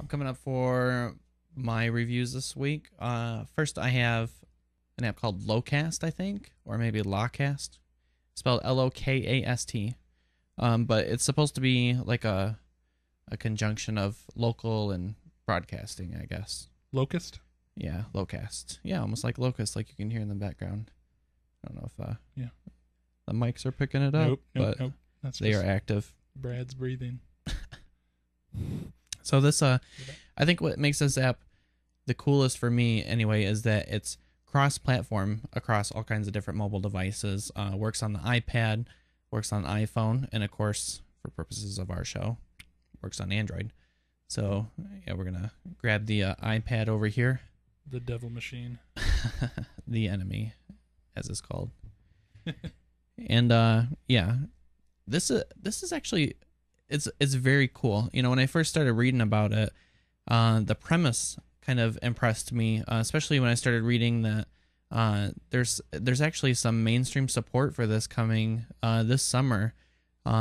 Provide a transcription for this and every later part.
coming up for my reviews this week. First, I have an app called Lokast, I think, or maybe Lokast, spelled Lokast. But it's supposed to be like a conjunction of local and broadcasting, I guess. Lokast? Yeah, Lokast. Yeah, almost like Locust, like you can hear in the background. I don't know if the mics are picking it up, but That's they are active. Brad's breathing. So this, I think what makes this app the coolest for me anyway is that it's cross-platform across all kinds of different mobile devices. Works on the iPad, works on iPhone, and of course, for purposes of our show, works on Android. So yeah, we're gonna grab the iPad over here. The devil machine. The enemy, as it's called. And yeah, this is actually it's very cool. You know, when I first started reading about it, the premise kind of impressed me, especially when I started reading that there's actually some mainstream support for this coming this summer.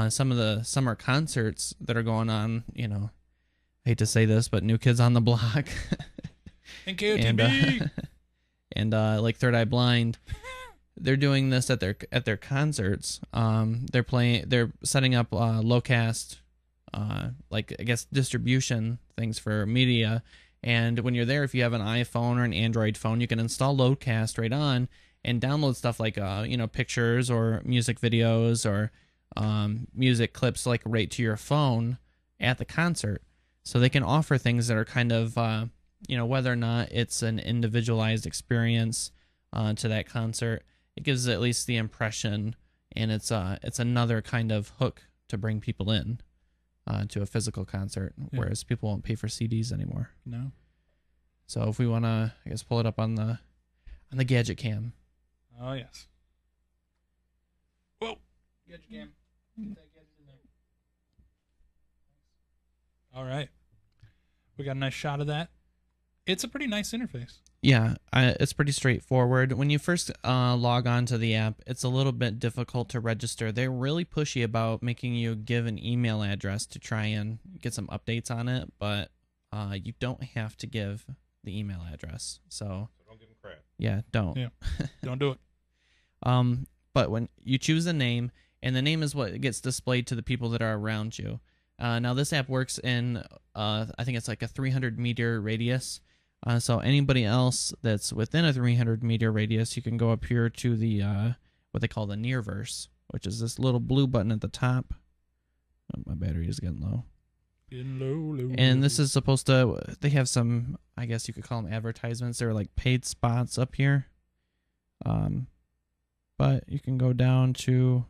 Some of the summer concerts that are going on, you know, I hate to say this, but New Kids on the Block. And KOTB. And like Third Eye Blind, they're doing this at their concerts. They're setting up Lokast, like I guess distribution things for media. And when you're there, if you have an iPhone or an Android phone, you can install Lokast right on and download stuff like pictures or music videos or music clips like right to your phone at the concert. So they can offer things that are kind of whether or not it's an individualized experience to that concert, it gives at least the impression, and it's another kind of hook to bring people in to a physical concert, whereas people won't pay for CDs anymore. No. So if we want to, I guess, pull it up on the gadget cam. Oh yes. Whoa, gadget cam. Get that gadget in there. All right. We got a nice shot of that. It's a pretty nice interface. Yeah, it's pretty straightforward. When you first log on to the app, it's a little bit difficult to register. They're really pushy about making you give an email address to try and get some updates on it, but you don't have to give the email address. So don't give them crap. Yeah, don't. Yeah, don't do it. But when you choose a name, and the name is what gets displayed to the people that are around you. Now this app works in, I think it's like a 300-meter radius. So anybody else that's within a 300-meter radius, you can go up here to the what they call the Nearverse, which is this little blue button at the top. Oh, my battery is getting low. Getting low. And this is supposed to, they have some, I guess you could call them advertisements. They're like paid spots up here. But you can go down to,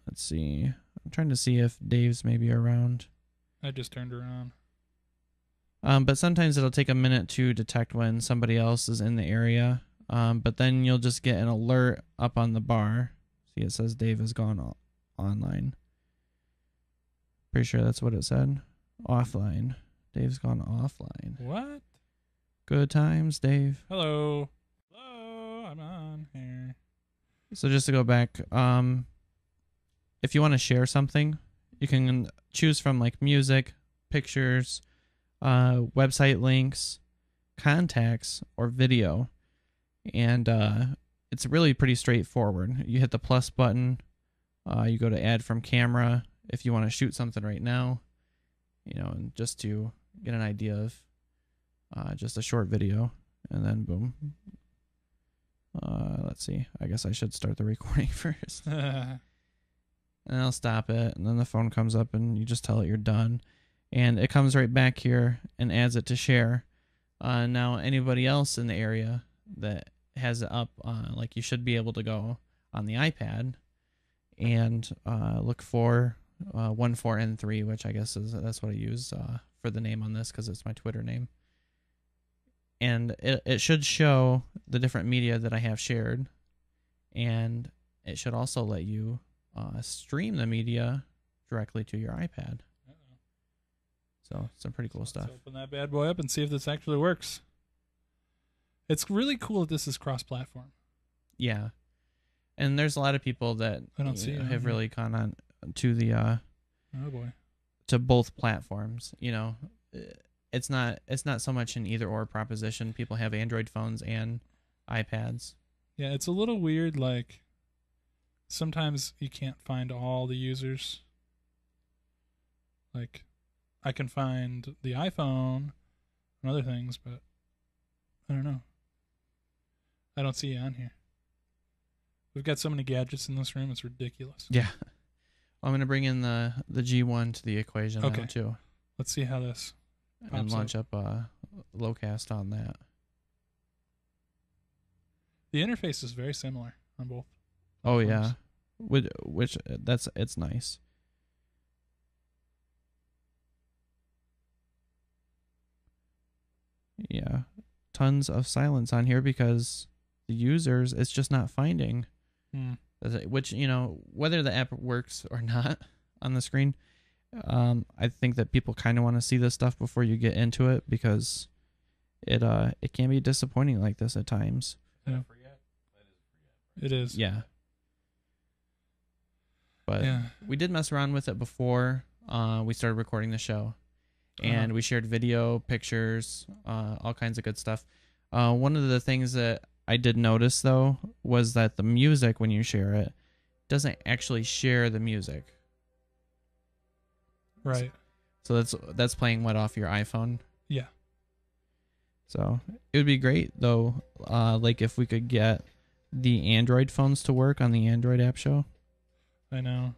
let's see. I'm trying to see if Dave's maybe around. I just turned around. But sometimes it'll take a minute to detect when somebody else is in the area. But then you'll just get an alert up on the bar. See, it says Dave has gone online. Pretty sure that's what it said. Offline. Dave's gone offline. What? Good times, Dave. Hello. Hello, I'm on here. So just to go back, if you want to share something, you can choose from like music, pictures, website links, contacts, or video. And it's really pretty straightforward. You hit the plus button, you go to add from camera if you want to shoot something right now, and just to get an idea of just a short video, and then boom. Let's see, I guess I should start the recording first. And I'll stop it, and then the phone comes up and you just tell it you're done. And it comes right back here and adds it to share. Now, anybody else in the area that has it up, like you should be able to go on the iPad and look for 14N3, which I guess that's what I use for the name on this because it's my Twitter name. And it should show the different media that I have shared. And it should also let you stream the media directly to your iPad. So some pretty cool stuff. Let's open that bad boy up and see if this actually works. It's really cool that this is cross-platform. Yeah, and there's a lot of people that I don't see have really gone on to the oh boy to both platforms. It's not so much an either or proposition. People have Android phones and iPads. Yeah, it's a little weird. Like sometimes you can't find all the users. Like I can find the iPhone and other things, but I don't know. I don't see you on here. We've got so many gadgets in this room; it's ridiculous. Yeah, I'm gonna bring in the G1 to the equation now too. Let's see how this and launch up Lokast on that. The interface is very similar on both. Oh yeah, which it's nice. Yeah, tons of silence on here because the users, it's just not finding. Which, whether the app works or not on the screen, I think that people kind of want to see this stuff before you get into it because it can be disappointing like this at times. Yeah. It is. Yeah. But we did mess around with it before we started recording the show. And we shared video, pictures, all kinds of good stuff. One of the things that I did notice, though, was that the music, when you share it, doesn't actually share the music. Right. So that's playing off your iPhone? Yeah. So it would be great, though, like if we could get the Android phones to work on the Android app show. I know.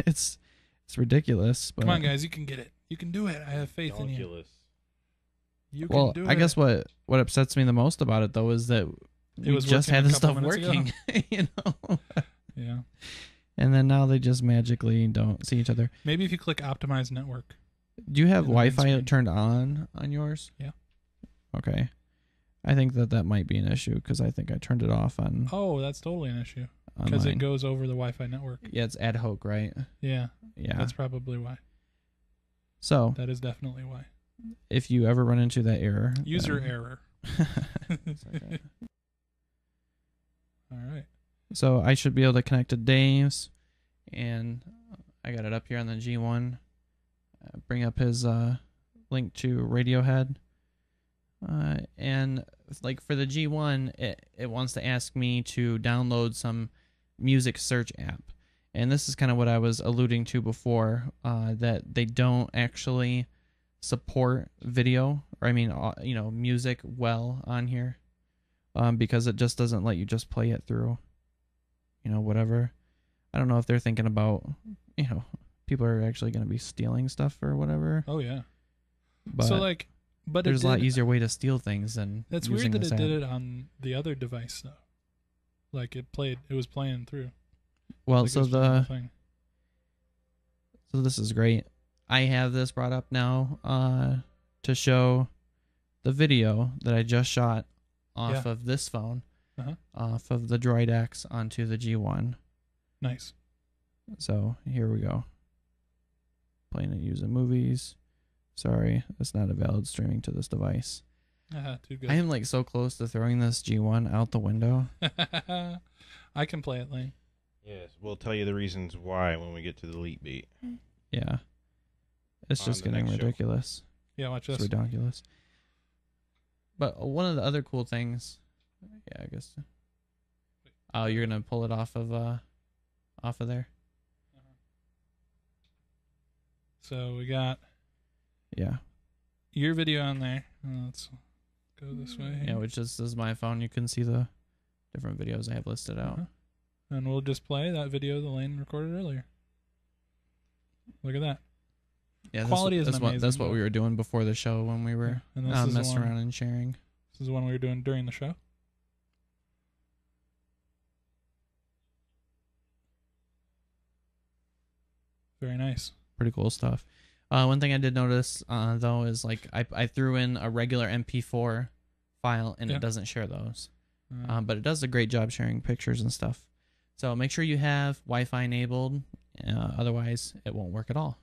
It's ridiculous. But come on, guys, you can get it. You can do it. I have faith in you. You can do it. I guess what upsets me the most about it though is that we just had this stuff working. Yeah. And then now they just magically don't see each other. Maybe if you click optimize network. Do you have Wi-Fi turned on yours? Yeah. Okay. I think that might be an issue because I think I turned it off on. Oh, that's totally an issue. Because it goes over the Wi-Fi network. Yeah, it's ad hoc, right? Yeah. Yeah. That's probably why. So. That is definitely why. If you ever run into that error. User error. Okay. All right. So I should be able to connect to Dave's. And I got it up here on the G1. Bring up his link to Radiohead. And like for the G1, it wants to ask me to download some music search app. And this is kind of what I was alluding to before, that they don't actually support video, or music well on here, because it just doesn't let you just play it through, whatever. I don't know if they're thinking about, people are actually going to be stealing stuff or whatever. Oh yeah. But but there's a lot easier way to steal things than that's weird that it did it on the other device though. Like it was playing through. Well, so this is great. I have this brought up now to show the video that I just shot off of this phone, off of the Droid X onto the G1. Nice. So here we go. Playing it using movies. Sorry, it's not a valid streaming to this device. Too good. I am like so close to throwing this G1 out the window. I can play it, Lane. Yes, we'll tell you the reasons why when we get to the Elite Beat. Yeah. It's just getting ridiculous. Yeah, watch this. It's ridiculous. But one of the other cool things, I guess. Oh, you're gonna pull it off of there. So we got. Yeah. Your video on there. Let's go this way. Yeah, which is my phone. You can see the different videos I have listed out. And we'll just play that video that Lane recorded earlier. Look at that. Yeah, quality is amazing. That's what we were doing before the show when we were messing around and sharing. This is the one we were doing during the show. Very nice. Pretty cool stuff. One thing I did notice, though, is like I threw in a regular MP4 file and it doesn't share those. But it does a great job sharing pictures and stuff. So make sure you have Wi-Fi enabled. Otherwise, it won't work at all.